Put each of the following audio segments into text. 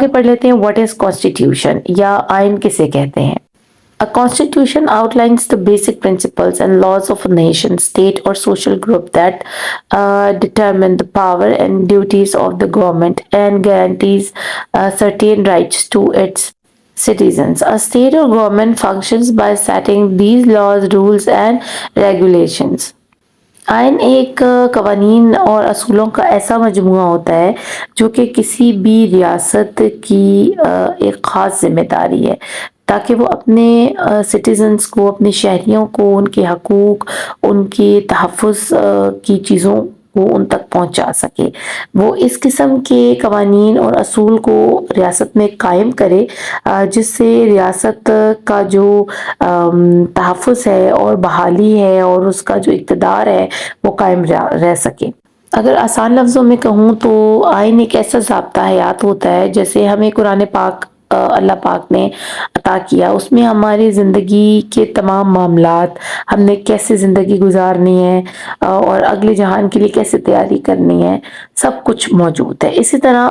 آگے پڑھ لیتے ہیں واٹ از کانسٹیٹیوشن یا آئین کسے کہتے ہیں. A constitution outlines the basic principles and laws of a nation, state, or social group that determine the power and duties of the government and guarantees certain rights to its citizens. A state or government functions by setting these laws, rules, and regulations. آئین ایک قوانین اور اصولوں کا ایسا مجموعہ ہوتا ہے جو کہ کسی بھی ریاست کی ایک خاص ذمہ داری ہے تاکہ وہ اپنے سٹیزنز کو، اپنے شہریوں کو، ان کے حقوق، ان کے تحفظ کی چیزوں کو ان تک پہنچا سکے. وہ اس قسم کے قوانین اور اصول کو ریاست میں قائم کرے جس سے ریاست کا جو تحفظ ہے اور بحالی ہے اور اس کا جو اقتدار ہے وہ قائم رہ سکے. اگر آسان لفظوں میں کہوں تو آئین ایک ایسا ضابطہ حیات ہوتا ہے جیسے ہمیں قرآن پاک اللہ پاک نے عطا کیا. اس میں ہماری زندگی کے تمام معاملات، ہم نے کیسے زندگی گزارنی ہے اور اگلے جہان کے لیے کیسے تیاری کرنی ہے، سب کچھ موجود ہے. اسی طرح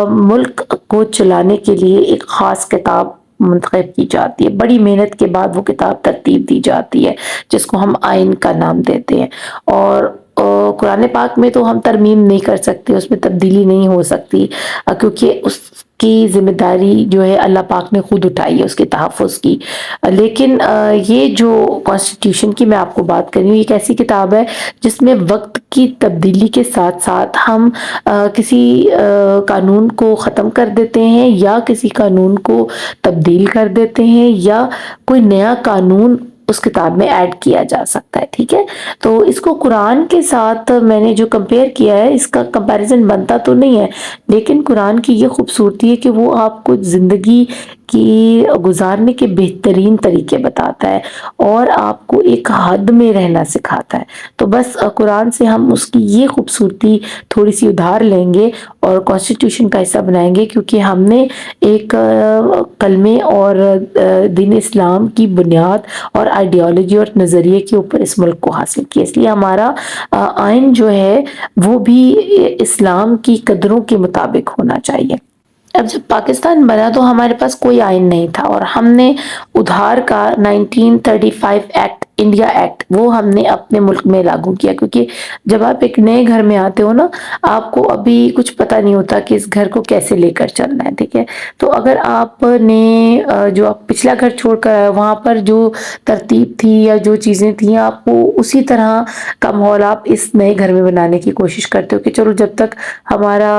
ملک کو چلانے کے لیے ایک خاص کتاب منتخب کی جاتی ہے. بڑی محنت کے بعد وہ کتاب ترتیب دی جاتی ہے جس کو ہم آئین کا نام دیتے ہیں. اور قرآن پاک میں تو ہم ترمیم نہیں کر سکتے، اس میں تبدیلی نہیں ہو سکتی کیونکہ اس کی ذمہ داری جو ہے اللہ پاک نے خود اٹھائی ہے اس کے تحفظ کی. لیکن یہ جو کانسٹیٹیوشن کی میں آپ کو بات کر رہی ہوں، ایک ایسی کتاب ہے جس میں وقت کی تبدیلی کے ساتھ ساتھ ہم کسی قانون کو ختم کر دیتے ہیں یا کسی قانون کو تبدیل کر دیتے ہیں یا کوئی نیا قانون اس کتاب میں ایڈ کیا جا سکتا ہے. ٹھیک ہے، تو اس کو قرآن کے ساتھ میں نے جو کمپیئر کیا ہے اس کا کمپیریزن بنتا تو نہیں ہے، لیکن قرآن کی یہ خوبصورتی ہے کہ وہ آپ کو زندگی کی گزارنے کے بہترین طریقے بتاتا ہے اور آپ کو ایک حد میں رہنا سکھاتا ہے. تو بس قرآن سے ہم اس کی یہ خوبصورتی تھوڑی سی ادھار لیں گے اور کانسٹیٹیوشن کا حصہ بنائیں گے کیونکہ ہم نے ایک کلمے اور دین اسلام کی بنیاد اور آئیڈیالوجی اور نظریے کے اوپر اس ملک کو حاصل کیا. اس لیے ہمارا آئین جو ہے وہ بھی اسلام کی قدروں کے مطابق ہونا چاہیے. اب جب پاکستان بنا تو ہمارے پاس کوئی آئین نہیں تھا اور ہم نے ادھار کا 1935 ایکٹ، انڈیا ایکٹ، وہ ہم نے اپنے ملک میں لاگو کیا کیونکہ جب آپ ایک نئے گھر میں آتے ہو نا، آپ کو ابھی کچھ پتہ نہیں ہوتا کہ اس گھر کو کیسے لے کر چلنا ہے. ٹھیک ہے، تو اگر آپ نے جو آپ پچھلا گھر چھوڑ کر آئے وہاں پر جو ترتیب تھی یا جو چیزیں تھیں آپ کو اسی طرح کا ماحول آپ اس نئے گھر میں بنانے کی کوشش کرتے ہو کہ چلو جب تک ہمارا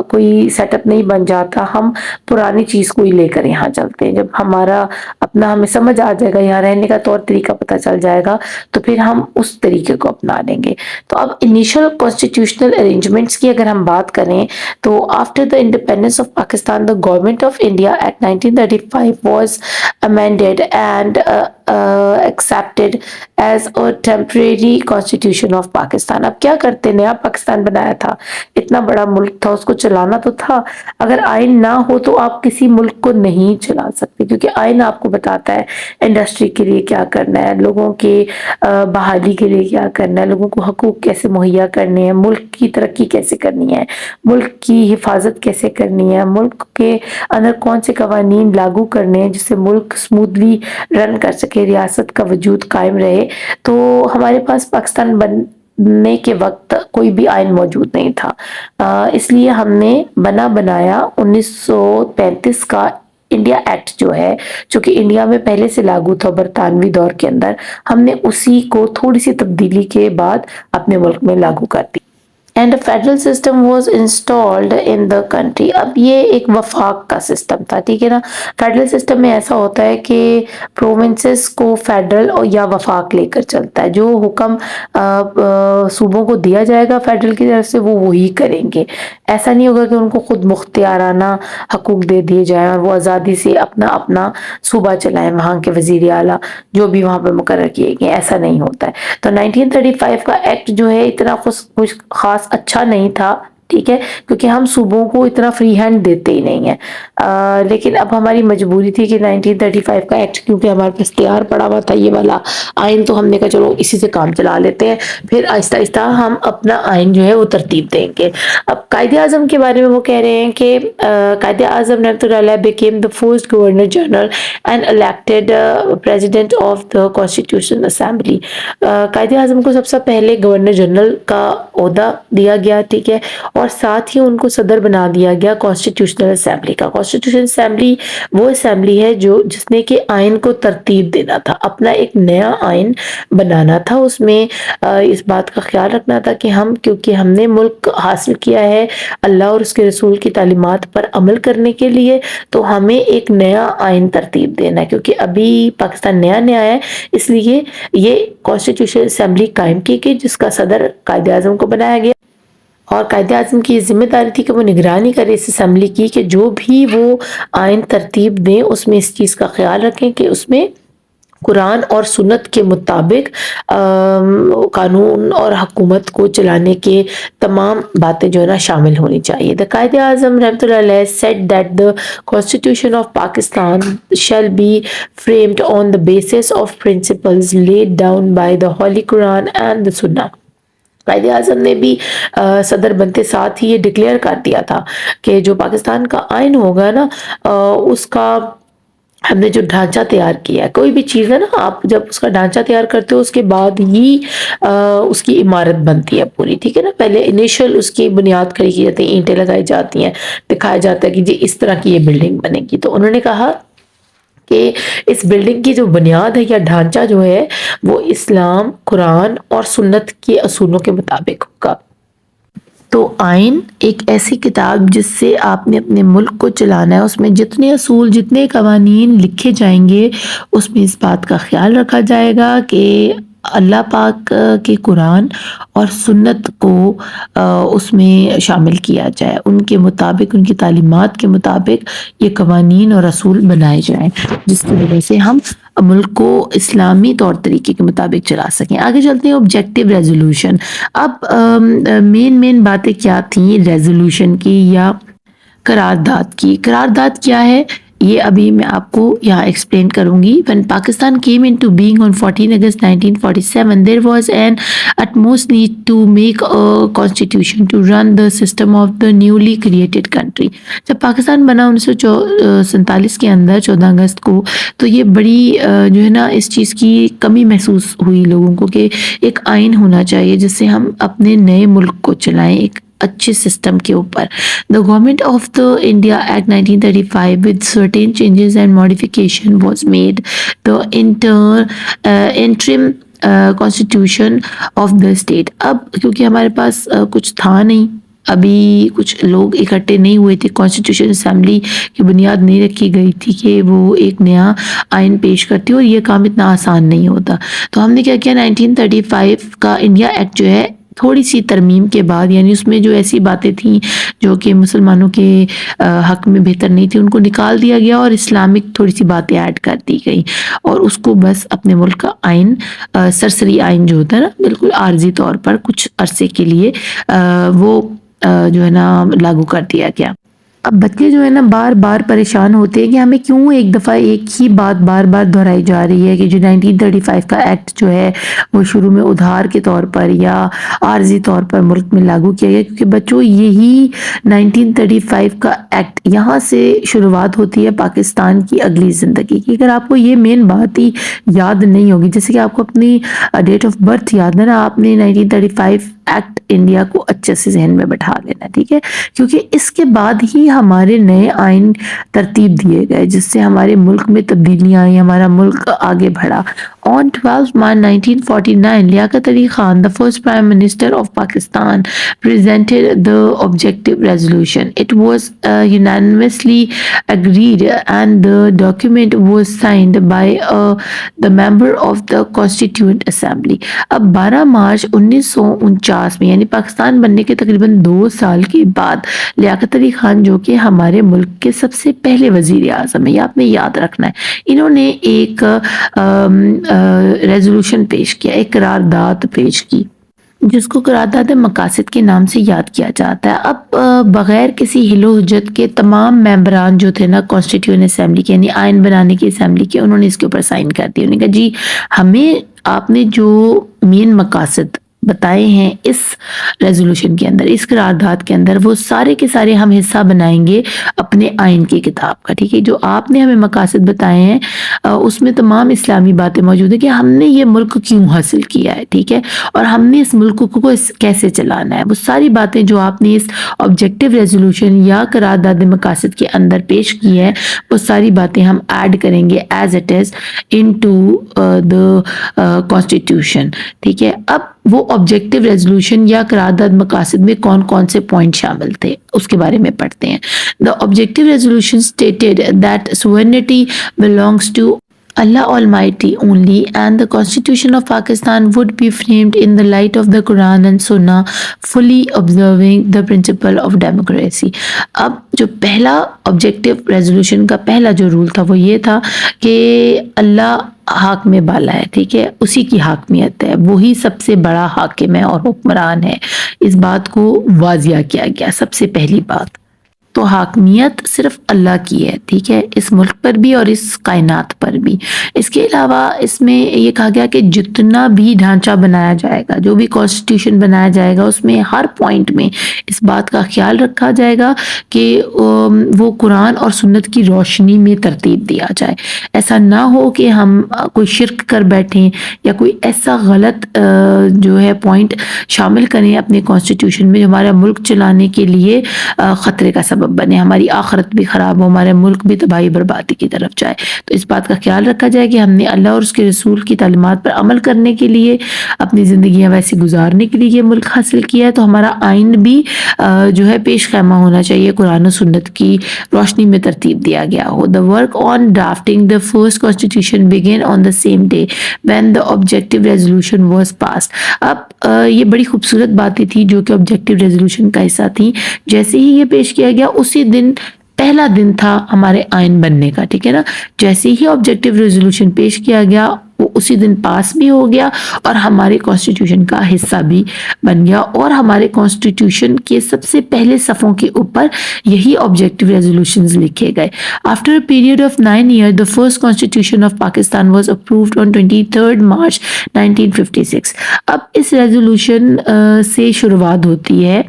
کوئی سیٹ اپ نہیں بن جاتا ہم پرانی چیز کو ہی لے کر یہاں چلتے ہیں. جب ہمارا اپنا ہمیں سمجھ آ جائے گا، یہاں رہنے کا طور طریقہ پتہ چل جائے گا تو پھر ہم اس طریقے کو اپنا لیں گے. تو اب انیشل کانسٹیٹیوشنل ارینجمنٹس کی اگر ہم بات کریں تو after the independence of Pakistan the government of India act 1935 was amended and accepted as a temporary constitution of Pakistan. اب کیا کرتے، نیا پاکستان بنایا تھا، اتنا بڑا ملک تھا، اس کو چلانا تو تھا. اگر آئین نہ ہو تو آپ کسی ملک کو نہیں چلا سکتے کیونکہ آئین آپ کو بتاتا ہے انڈسٹری کے لیے کیا کرنا ہے، لوگوں کے بحالی کے لیے کیا کرنا ہے، لوگوں کو حقوق کیسے مہیا کرنے ہیں، ملک کی ترقی کیسے کرنی ہے، ملک کی حفاظت کیسے کرنی ہے، ملک کے اندر کون سے قوانین لاگو کرنے ہیں جس سے ملک اسموتھلی رن کر سکے، ریاست کا وجود قائم رہے. تو ہمارے پاس پاکستان بننے کے وقت کوئی بھی آئین موجود نہیں تھا، اس لیے ہم نے بنایا 1935 کا انڈیا ایکٹ جو ہے، جو کہ انڈیا میں پہلے سے لاگو تھا برطانوی دور کے اندر، ہم نے اسی کو تھوڑی سی تبدیلی کے بعد اپنے ملک میں لاگو کر دی. And a federal system was installed in the country. اب یہ ایک وفاق کا سسٹم تھا. ٹھیک ہے نا، فیڈرل سسٹم میں ایسا ہوتا ہے کہ پروونسز کو فیڈرل یا وفاق لے کر چلتا ہے. جو حکم صوبوں کو دیا جائے گا فیڈرل کی طرف سے وہ وہی کریں گے. ایسا نہیں ہوگا کہ ان کو خود مختارانہ حقوق دے دیے جائیں اور وہ آزادی سے اپنا صوبہ چلائیں، وہاں کے وزیر اعلیٰ جو بھی وہاں پہ مقرر کیے گئے. ایسا نہیں ہوتا ہے. تو 1935 کا ایکٹ جو ہے اتنا خاص اچھا نہیں تھا ٹھیک ہے، کیونکہ ہم صوبوں کو اتنا فری ہینڈ دیتے ہی نہیں ہیں، لیکن اب ہماری مجبوری تھی کہ 1935 کا ایکٹ کیونکہ ہمارے پاس تیار پڑا ہوا تھا یہ والا آئین، تو ہم نے کہا چلو اسی سے کام چلا لیتے ہیں، پھر آہستہ آہستہ ہم اپنا آئین جو ہے وہ ترتیب دیں گے۔ اب قائد اعظم کے بارے میں وہ کہہ رہے ہیں کہ قائد اعظم رحمۃ اللہ علیہ became the first governor general and elected president of the constitutional assembly۔ Quaid Azam کو سب سے پہلے گورنر جنرل کا عہدہ دیا گیا، ٹھیک ہے، اور ساتھ ہی ان کو صدر بنا دیا گیا کانسٹیٹیوشنل اسمبلی کا۔ کانسٹیٹیوشنل اسمبلی وہ اسمبلی ہے جس نے کہ آئین کو ترتیب دینا تھا، اپنا ایک نیا آئین بنانا تھا، اس میں اس بات کا خیال رکھنا تھا کہ کیونکہ ہم نے ملک حاصل کیا ہے اللہ اور اس کے رسول کی تعلیمات پر عمل کرنے کے لیے، تو ہمیں ایک نیا آئین ترتیب دینا ہے، کیونکہ ابھی پاکستان نیا نیا ہے، اس لیے یہ کانسٹیٹیوشنل اسمبلی قائم کی گئی جس کا صدر قائد اعظم کو بنایا گیا، اور قائد اعظم کی ذمہ داری تھی کہ وہ نگرانی کرے اس اسمبلی کی کہ جو بھی وہ آئین ترتیب دیں اس میں اس چیز کا خیال رکھیں کہ اس میں قرآن اور سنت کے مطابق قانون اور حکومت کو چلانے کے تمام باتیں جو ہے نا شامل ہونی چاہیے۔ The قائد اعظم رحمۃ اللہ علیہ said that the constitution of Pakistan shall be framed on the basis of principles laid down by the Holy Quran and the Sunnah۔ Quaid Azam نے بھی صدر بنتے ساتھ ہی یہ ڈکلیئر کر دیا تھا کہ جو پاکستان کا آئین ہوگا نا اس کا ہم نے جو ڈھانچہ تیار کیا ہے، کوئی بھی چیز ہے نا آپ جب اس کا ڈھانچہ تیار کرتے ہو اس کے بعد ہی اس کی عمارت بنتی ہے پوری، ٹھیک ہے نا، پہلے انیشل اس کی بنیاد کھڑی کی جاتی ہے، اینٹیں لگائی جاتی ہیں، دکھایا جاتا ہے کہ جی اس طرح کی یہ بلڈنگ بنے گی، تو انہوں نے کہا کہ اس بلڈنگ کی جو بنیاد ہے یا ڈھانچہ جو ہے وہ اسلام، قرآن اور سنت کے اصولوں کے مطابق ہوگا۔ تو آئین ایک ایسی کتاب جس سے آپ نے اپنے ملک کو چلانا ہے، اس میں جتنے اصول جتنے قوانین لکھے جائیں گے اس میں اس بات کا خیال رکھا جائے گا کہ اللہ پاک کے قرآن اور سنت کو اس میں شامل کیا جائے، ان کے مطابق ان کی تعلیمات کے مطابق یہ قوانین اور اصول بنائے جائیں جس کی وجہ سے ہم ملک کو اسلامی طور طریقے کے مطابق چلا سکیں۔ آگے چلتے ہیں آبجیکٹیو ریزولوشن۔ اب مین باتیں کیا تھیں ریزولوشن کی یا قرارداد کی؟ قرارداد کیا ہے یہ ابھی میں آپ کو یہاں ایکسپلین کروں گی۔ When Pakistan came into being on 14 August 1947, there was an utmost need to make a constitution to run the system of the newly created country۔ جب پاکستان بنا 1947 کے اندر 14 اگست کو، تو یہ بڑی جو ہے نا اس چیز کی کمی محسوس ہوئی لوگوں کو کہ ایک آئین ہونا چاہیے جس سے ہم اپنے نئے ملک کو چلائیں ایک اچھے سسٹم کے اوپر۔ The Government of the India Act 1935 with certain changes and modification was made the interim constitution of the state۔ اب کیونکہ ہمارے پاس کچھ تھا نہیں، ابھی کچھ لوگ اکٹھے نہیں ہوئے تھے، کانسٹیٹیوشن اسمبلی کی بنیاد نہیں رکھی گئی تھی کہ وہ ایک نیا آئین پیش کرتی، اور یہ کام اتنا آسان نہیں ہوتا، تو ہم نے کیا کیا 1935 کا انڈیا ایکٹ جو ہے تھوڑی سی ترمیم کے بعد، یعنی اس میں جو ایسی باتیں تھیں جو کہ مسلمانوں کے حق میں بہتر نہیں تھی ان کو نکال دیا گیا اور اسلامک تھوڑی سی باتیں ایڈ کر دی گئی، اور اس کو بس اپنے ملک کا آئین سرسری آئین جو ہوتا ہے نا بالکل عارضی طور پر کچھ عرصے کے لیے وہ جو ہے نا لاگو کر دیا گیا۔ اب بچے جو ہے نا بار بار پریشان ہوتے ہیں کہ ہمیں کیوں ایک دفعہ ایک ہی بات بار بار دہرائی جا رہی ہے کہ جو 1935 کا ایکٹ جو ہے وہ شروع میں ادھار کے طور پر یا عارضی طور پر ملک میں لاگو کیا گیا، کیونکہ بچوں یہی 1935 کا ایکٹ یہاں سے شروعات ہوتی ہے پاکستان کی اگلی زندگی کی۔ اگر آپ کو یہ مین بات ہی یاد نہیں ہوگی، جیسے کہ آپ کو اپنی ڈیٹ آف برتھ یاد ہے نا، آپ نے 1935 ایکٹ انڈیا کو اچھے سے ذہن میں بٹھا لینا، ٹھیک ہے، کیونکہ اس کے بعد ہی ہمارے نئے آئین ترتیب دیے گئے جس سے ہمارے ملک میں تبدیلیاں آئیں، ہمارا ملک آگے بڑھا۔ On 12 March 1949, Liaquat Ali Khan, the first Prime Minister of Pakistan, presented the objective resolution. It was unanimously agreed and the document was signed by the member of the Constituent Assembly۔ اب 12 مارچ 1949 میں یعنی پاکستان بننے کے تقریباً 2 سال کے بعد لیاقت علی خان جو کہ ہمارے ملک کے سب سے پہلے وزیر اعظم ہیں، یہ آپ نے یاد رکھنا ہے، انہوں نے ایک ریزولوشن پیش کیا، ایک قرارداد پیش کی۔ جس کو قرارداد مقاصد کے نام سے یاد کیا جاتا ہے. اب بغیر کسی ہل و حجت کے تمام ممبران جو تھے نا کانسٹیٹیوئنٹ اسمبلی کے، یعنی آئین بنانے کی اسمبلی کے، انہوں نے اس کے اوپر سائن کر دیا. انہوں نے کہا جی ہمیں آپ نے جو مین مقاصد بتائے ہیں اس ریزولوشن کے اندر، اس قرارداد کے اندر، وہ سارے کے سارے ہم حصہ بنائیں گے اپنے آئین کی کتاب کا. ٹھیک ہے، جو آپ نے ہمیں مقاصد بتائے ہیں اس میں تمام اسلامی باتیں موجود ہیں کہ ہم نے یہ ملک کیوں حاصل کیا ہے. ٹھیک ہے، اور ہم نے اس ملک کو کیسے چلانا ہے. وہ ساری باتیں جو آپ نے اس آبجیکٹیو ریزولوشن یا قرارداد مقاصد کے اندر پیش کی ہے، وہ ساری باتیں ہم ایڈ کریں گے as it is into the constitution. ٹھیک ہے، اب وہ آبجیکٹیو ریزولوشن یا قرارداد مقاصد میں کون کون سے پوائنٹ شامل تھے اس کے بارے میں پڑھتے ہیں. The objective resolution stated that sovereignty belongs to Allah Almighty only and the Constitution of Pakistan would be framed in the light of the Quran and Sunnah, fully observing the principle of democracy. اب جو پہلا objective resolution کا پہلا جو role تھا وہ یہ تھا کہ اللہ حاکم بالا ہے. ٹھیک ہے، اسی کی حاکمیت ہے، وہی سب سے بڑا حاکم ہے اور حکمران ہے. اس بات کو واضح کیا گیا. سب سے پہلی بات تو حاکمیت صرف اللہ کی ہے. ٹھیک ہے، اس ملک پر بھی اور اس کائنات پر بھی. اس کے علاوہ اس میں یہ کہا گیا کہ جتنا بھی ڈھانچہ بنایا جائے گا، جو بھی کانسٹیٹیوشن بنایا جائے گا، اس میں ہر پوائنٹ میں اس بات کا خیال رکھا جائے گا کہ وہ قرآن اور سنت کی روشنی میں ترتیب دیا جائے. ایسا نہ ہو کہ ہم کوئی شرک کر بیٹھیں یا کوئی ایسا غلط جو ہے پوائنٹ شامل کریں اپنے کانسٹیٹیوشن میں جو ہمارا ملک چلانے کے لیے خطرے کا سبب بنے، ہماری آخرت بھی خراب ہو، ہمارا ملک بھی تباہی بربادی کی طرف جائے. تو اس بات کا خیال رکھا جائے کہ ہم نے اللہ اور اس کے رسول کی تعلیمات پر عمل کرنے کے لیے، اپنی زندگیاں ویسی گزارنے کے لیے یہ ملک حاصل کیا ہے. تو ہمارا آئین بھی جو ہے پیش خیمہ ہونا چاہیے، قرآن و سنت کی روشنی میں ترتیب دیا گیا ہو. The work on drafting the first constitution began on the same day when the objective resolution was passed. اب یہ بڑی خوبصورت باتیں تھی جو کہ آبجیکٹیو ریزولوشن کا حصہ تھی. جیسے ہی یہ پیش کیا گیا اسی دن پہلا دن تھا ہمارے آئین بننے کا. ٹھیک ہے نا، جیسے ہی آبجیکٹیو ریزولوشن پیش کیا گیا وہ اسی دن پاس بھی ہو گیا اور ہمارے کانسٹیٹیوشن کا حصہ بھی بن گیا. اور ہمارے کانسٹیٹیوشن کے سب سے پہلے صفوں کے اوپر یہی آبجیکٹیو ریزولوشنز لکھے گئے. After a period of 9 years, the first constitution of Pakistan was approved on 23rd March 1956. اب اس ریزولوشن سے شروعات ہوتی ہے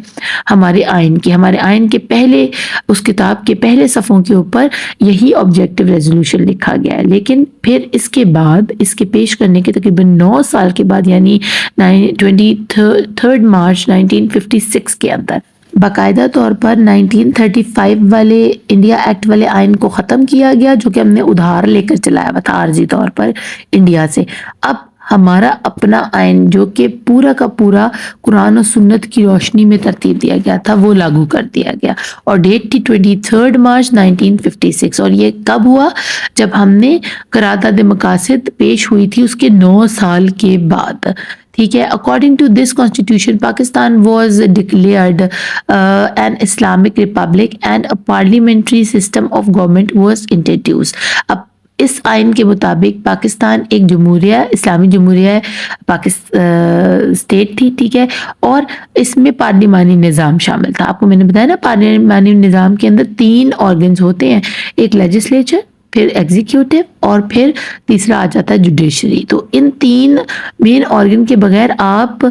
ہمارے آئین کی. ہمارے آئین کے پہلے اس کتاب کے پہلے صفوں کے اوپر یہی آبجیکٹیو ریزولوشن لکھا گیا ہے. لیکن پھر اس کے بعد اس کے پیش کرنے کے تقریباً 9 سال کے بعد یعنی 23 مارچ 1956 کے اندر باقاعدہ طور پر 1935 والے انڈیا ایکٹ والے آئین کو ختم کیا گیا جو کہ ہم نے ادھار لے کر چلایا ہوا تھا عارضی طور پر انڈیا سے. اب ہمارا اپنا آئین جو کہ پورا کا پورا قرآن و سنت کی روشنی میں ترتیب دیا گیا تھا وہ لاگو کر دیا گیا اور ڈیٹ تھی 23 مارچ 1956. اور یہ کب ہوا؟ جب ہم نے قرارداد مقاصد پیش ہوئی تھی اس کے 9 سال کے بعد. ٹھیک ہے، according to this constitution Pakistan was declared an Islamic republic and a parliamentary system of government was introduced. اب اس آئین کے مطابق پاکستان ایک جمہوریہ، اسلامی جمہوریہ پاکستان اسٹیٹ تھی. ٹھیک ہے، اور اس میں پارلیمانی نظام شامل تھا. آپ کو میں نے بتایا نا پارلیمانی نظام کے اندر 3 آرگنز ہوتے ہیں، ایک لیجسلیچر، پھر ایگزیکیوٹیو اور پھر تیسرا آ جاتا ہے جوڈیشری. تو ان 3 مین آرگن کے بغیر آپ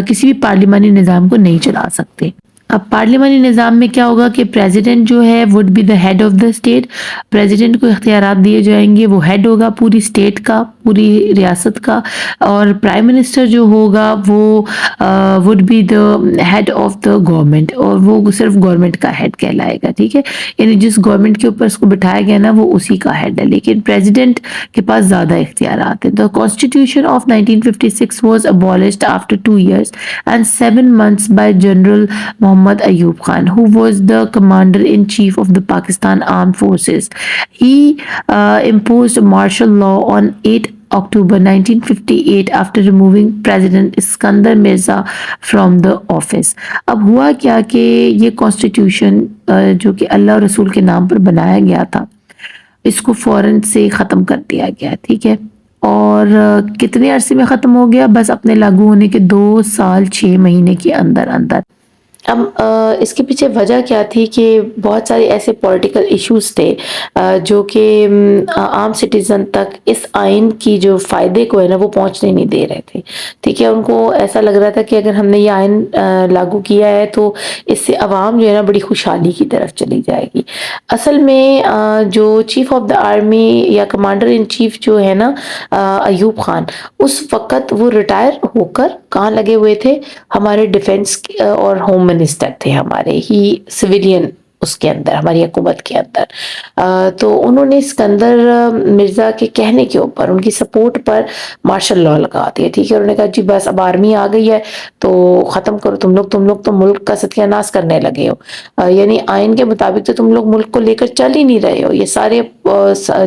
کسی بھی پارلیمانی نظام کو نہیں چلا سکتے. اب پارلیمانی نظام میں کیا ہوگا کہ پریزیڈنٹ جو ہے would be the head of the state. President کو اختیارات دیے جائیں گے، وہ ہیڈ ہوگا پوری اسٹیٹ کا، پوری ریاست کا. اور پرائم منسٹر جو ہوگا وہ would be the head of the government اور وہ صرف گورنمنٹ کا ہیڈ کہلائے گا. ٹھیک ہے، یعنی جس گورنمنٹ کے اوپر اس کو بٹھایا گیا نا وہ اسی کا ہیڈ ہے، لیکن پریزیڈنٹ کے پاس زیادہ اختیارات ہیں. The Constitution of 1956 was abolished after 2 years and 7 months by General Muhammad Ayub Khan, who was the Commander-in-Chief of the Pakistan Armed Forces. He imposed martial law on 8 October 1958 after removing President Iskandar Mirza from the office. اب ہوا کیا کہ یہ constitution جو کہ اللہ اور رسول کے نام پر بنایا گیا تھا اس کو فوراً سے ختم کر دیا گیا. ٹھیک ہے، اور کتنے عرصے میں ختم ہو گیا؟ بس اپنے لاگو ہونے کے 2 سال 6 مہینے کے اندر اندر۔ اب اس کے پیچھے وجہ کیا تھی کہ بہت سارے ایسے پولیٹیکل ایشوز تھے جو کہ عام سٹیزن تک اس آئین کی جو فائدے کو ہے نا وہ پہنچنے نہیں دے رہے تھے، ٹھیک ہے۔ ان کو ایسا لگ رہا تھا کہ اگر ہم نے یہ آئین لاگو کیا ہے تو اس سے عوام جو ہے نا بڑی خوشحالی کی طرف چلی جائے گی۔ اصل میں جو چیف آف دا آرمی یا کمانڈر ان چیف جو ہے نا ایوب خان، اس وقت وہ ریٹائر ہو کر کہاں لگے ہوئے تھے؟ ہمارے ڈیفنس اور ہوم منسٹر تھے ہمارے ہی سویلین اس کے اندر، ہماری حکومت کے اندر۔ تو انہوں نے اسکندر مرزا کے کہنے کے اوپر، ان کی سپورٹ پر مارشل لاء لگا دیا، ٹھیک ہے۔ انہوں نے کہا جی بس اب آرمی آ گئی ہے تو ختم کرو، تم لوگ تو ملک کا ستیہ ناش کرنے لگے ہو، یعنی آئین کے مطابق تو تم لوگ ملک کو لے کر چل ہی نہیں رہے ہو، یہ سارے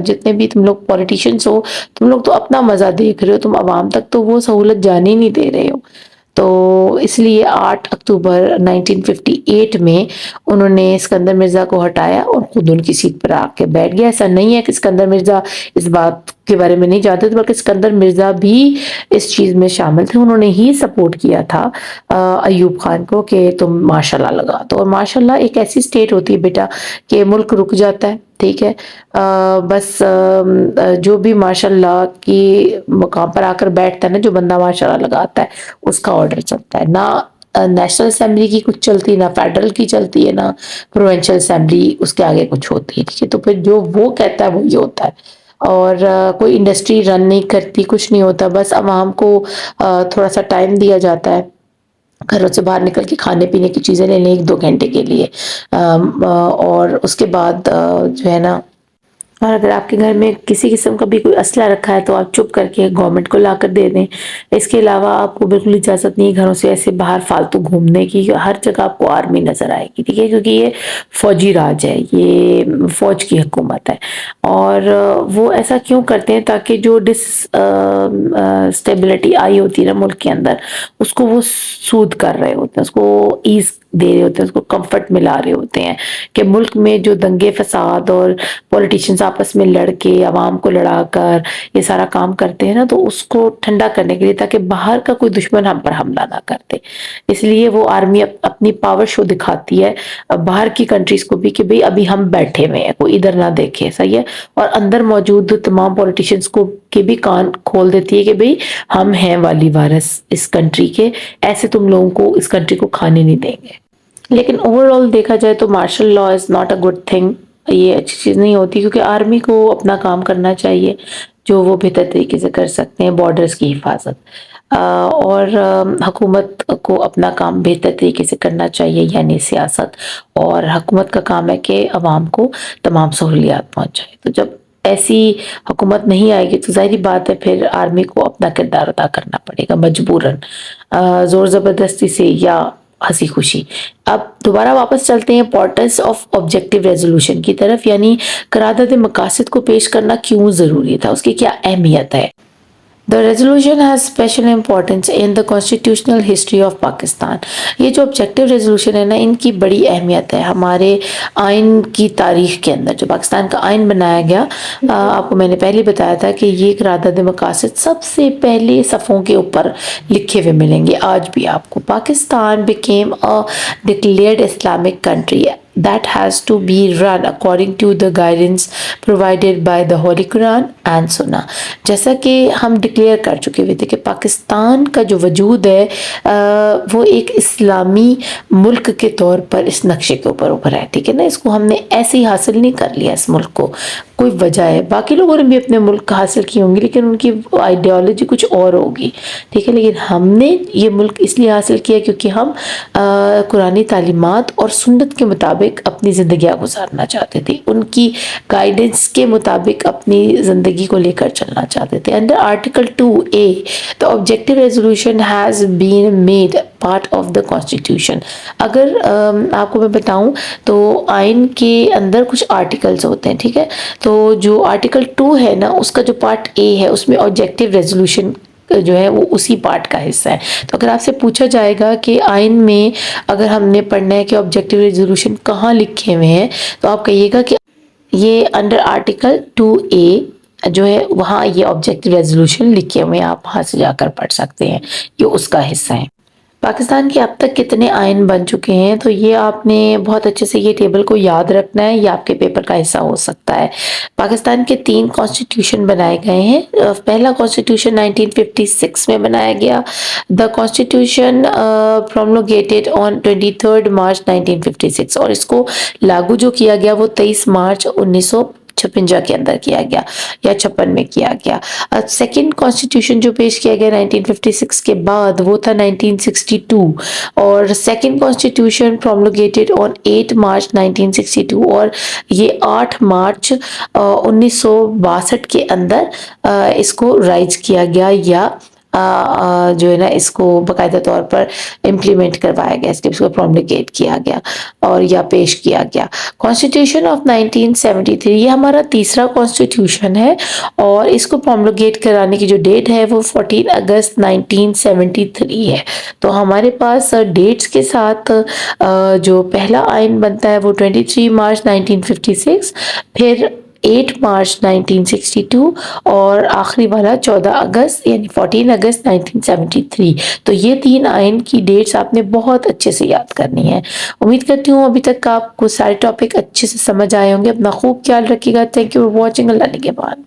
جتنے بھی تم لوگ پولیٹیشینز ہو تم لوگ تو اپنا مزہ دیکھ رہے ہو، تم عوام تک تو وہ سہولت جانے ہی نہیں دے رہے ہو۔ تو اس لیے 8 اکتوبر 1958 میں انہوں نے اسکندر مرزا کو ہٹایا اور خود ان کی سیٹ پر آ کے بیٹھ گیا۔ ایسا نہیں ہے کہ اسکندر مرزا اس بات کے بارے میں نہیں جانتے تھے، بلکہ اسکندر مرزا بھی اس چیز میں شامل تھے، انہوں نے ہی سپورٹ کیا تھا ایوب خان کو کہ تم ماشاء اللہ لگا دو۔ اور ماشاء اللہ ایک ایسی سٹیٹ ہوتی ہے بیٹا کہ ملک رک جاتا ہے، ٹھیک ہے۔ بس جو بھی ماشاء اللہ کی مقام پر آ کر بیٹھتا ہے نا، جو بندہ ماشاء اللہ لگاتا ہے اس کا آرڈر چلتا ہے، نہ نیشنل اسمبلی کی کچھ چلتی، نہ فیڈرل کی چلتی ہے، نہ پروونشل اسمبلی اس کے آگے کچھ ہوتی ہے، ٹھیک ہے۔ تو پھر جو وہ کہتا ہے وہی ہوتا ہے۔ اور کوئی انڈسٹری رن نہیں کرتی، کچھ نہیں ہوتا، بس عوام کو تھوڑا سا ٹائم دیا جاتا ہے گھروں سے باہر نکل کے کھانے پینے کی چیزیں لے لیں 1-2 گھنٹے کے لیے، اور اس کے بعد جو ہے نا، اور اگر آپ کے گھر میں کسی قسم کا بھی کوئی اسلحہ رکھا ہے تو آپ چپ کر کے گورنمنٹ کو لا کر دے دیں۔ اس کے علاوہ آپ کو بالکل اجازت نہیں ہے گھروں سے ایسے باہر فالتو گھومنے کی، ہر جگہ آپ کو آرمی نظر آئے گی، ٹھیک ہے، کیونکہ یہ فوجی راج ہے، یہ فوج کی حکومت ہے۔ اور وہ ایسا کیوں کرتے ہیں؟ تاکہ جو ڈس اسٹیبلٹی آئی ہوتی ہے نا ملک کے اندر، اس کو وہ سود کر رہے ہوتے ہیں، اس کو ایز دے رہے ہوتے ہیں، اس کو کمفرٹ ملا رہے ہوتے ہیں کہ ملک میں جو دنگے فساد اور پولیٹیشنز آپس میں لڑ کے عوام کو لڑا کر یہ سارا کام کرتے ہیں نا، تو اس کو ٹھنڈا کرنے کے لیے تاکہ باہر کا کوئی دشمن ہم پر حملہ نہ کرتے، اس لیے وہ آرمی اپنی پاور شو دکھاتی ہے باہر کی کنٹریز کو بھی کہ بھئی ابھی ہم بیٹھے ہوئے ہیں، کوئی ادھر نہ دیکھے، صحیح ہے۔ اور اندر موجود تمام پولیٹیشنز کو کے بھی کان کھول دیتی ہے کہ بھئی ہم ہیں والی وارث اس کنٹری کے، ایسے تم لوگوں کو اس کنٹری کو کھانے نہیں دیں گے۔ لیکن اوور آل دیکھا جائے تو martial law is not a good thing, یہ اچھی چیز نہیں ہوتی، کیونکہ آرمی کو اپنا کام کرنا چاہیے جو وہ بہتر طریقے سے کر سکتے ہیں، بارڈرز کی حفاظت، اور حکومت کو اپنا کام بہتر طریقے سے کرنا چاہیے، یعنی سیاست، اور حکومت کا کام ہے کہ عوام کو تمام سہولیات پہنچائے۔ تو جب ایسی حکومت نہیں آئے گی تو ظاہری بات ہے پھر آرمی کو اپنا کردار ادا کرنا پڑے گا مجبوراً، زور زبردستی سے یا ہنسی خوشی۔ اب دوبارہ واپس چلتے ہیں امپورٹنس آف آبجیکٹیو ریزولوشن کی طرف، یعنی قرارداد مقاصد کو پیش کرنا کیوں ضروری تھا، اس کی کیا اہمیت ہے۔ The resolution has special importance in the constitutional history of Pakistan۔ یہ جو آبجیکٹیو ریزولوشن ہے نا، ان کی بڑی اہمیت ہے ہمارے آئین کی تاریخ کے اندر۔ جو پاکستان کا آئین بنایا گیا، آپ کو میں نے پہلے بتایا تھا کہ یہ قرارداد مقاصد سب سے پہلے صفوں کے اوپر لکھے ہوئے ملیں گے آج بھی آپ کو۔ Pakistan became a declared Islamic country that has to be run according to the guidance provided by the Holy Quran and Sunnah۔ جیسا کہ ہم ڈکلیئر کر چکے ہوئے تھے کہ پاکستان کا جو وجود ہے وہ ایک اسلامی ملک کے طور پر اس نقشے کے اوپر ابھرا ہے، ٹھیک ہے نا۔ اس کو ہم نے ایسے ہی حاصل نہیں کر لیا، اس ملک کو کوئی وجہ ہے، باقی لوگوں نے بھی اپنے ملک حاصل کی ہوں گی لیکن ان کی آئیڈیالوجی کچھ اور ہوگی، ٹھیک ہے، لیکن ہم نے یہ ملک اس لیے حاصل کیا کیونکہ ہم قرآنی تعلیمات اور سنت کے مطابق اپنی زندگیاں گزارنا چاہتے تھے، ان کی گائیڈنس کے مطابق اپنی زندگی کو لے کر چلنا چاہتے تھے۔ Under Article 2A, the objective resolution has been made part of the Constitution۔ اگر آپ کو میں بتاؤں تو آئین کے اندر کچھ آرٹیکلز ہوتے ہیں، ٹھیک ہے، تو جو آرٹیکل 2 ہے نا، اس کا جو پارٹ اے ہے اس میں آبجیکٹیو ریزولوشن جو ہے وہ اسی پارٹ کا حصہ ہے۔ تو اگر آپ سے پوچھا جائے گا کہ آئین میں اگر ہم نے پڑھنا ہے کہ آبجیکٹیو ریزولوشن کہاں لکھے ہوئے ہیں، تو آپ کہیے گا کہ یہ انڈر آرٹیکل 2A جو ہے وہاں یہ آبجیکٹو ریزولوشن لکھے ہوئے ہیں، آپ وہاں سے جا کر پڑھ سکتے ہیں، یہ اس کا حصہ ہے۔ پاکستان کے اب تک کتنے آئین بن چکے ہیں، تو یہ آپ نے بہت اچھے سے یہ ٹیبل کو یاد رکھنا ہے، یہ آپ کے پیپر کا حصہ ہو سکتا ہے۔ پاکستان کے 3 کانسٹیٹیوشن بنائے گئے ہیں۔ پہلا کانسٹیٹیوشن 1956 میں بنایا گیا۔ دا کانسٹیٹیوشن پرومولگیٹڈ آن 23 مارچ 1956، اور اس کو لاگو جو کیا گیا وہ 23 مارچ 1956 کے اندر کیا گیا یا 56 میں کیا گیا۔ سیکنڈ کانسٹیٹیوشن جو پیش کیا گیا 1956 کے بعد وہ تھا 1962، اور سیکنڈ کانسٹیٹیوشن پرومولگیٹڈ آن 8 مارچ 1962، اور یہ 8 مارچ 1962 کے اندر اس کو رائج کیا گیا یا جو ہے نا اس کو باقاعدہ طور پر امپلیمنٹ کروایا گیا، اس کو پرومولگیٹ کیا گیا اور یا پیش کیا گیا۔ کانسٹیٹیوشن آف 1973 یہ ہمارا تیسرا کانسٹیٹیوشن ہے، اور اس کو پرومولگیٹ کرانے کی جو ڈیٹ ہے وہ 14 اگست 1973 ہے۔ تو ہمارے پاس ڈیٹس کے ساتھ جو پہلا آئین بنتا ہے وہ 23 مارچ 1956، پھر 8 مارچ 1962، اور آخری والا 14 اگست یعنی 14 اگست 1973۔ تو یہ 3 آئین کی ڈیٹس آپ نے بہت اچھے سے یاد کرنی ہے۔ امید کرتی ہوں ابھی تک آپ کو سارے ٹاپک اچھے سے سمجھ آئے ہوں گے۔ اپنا خوب خیال رکھیے گا۔ Thank you for watching. اللہ نگہبان۔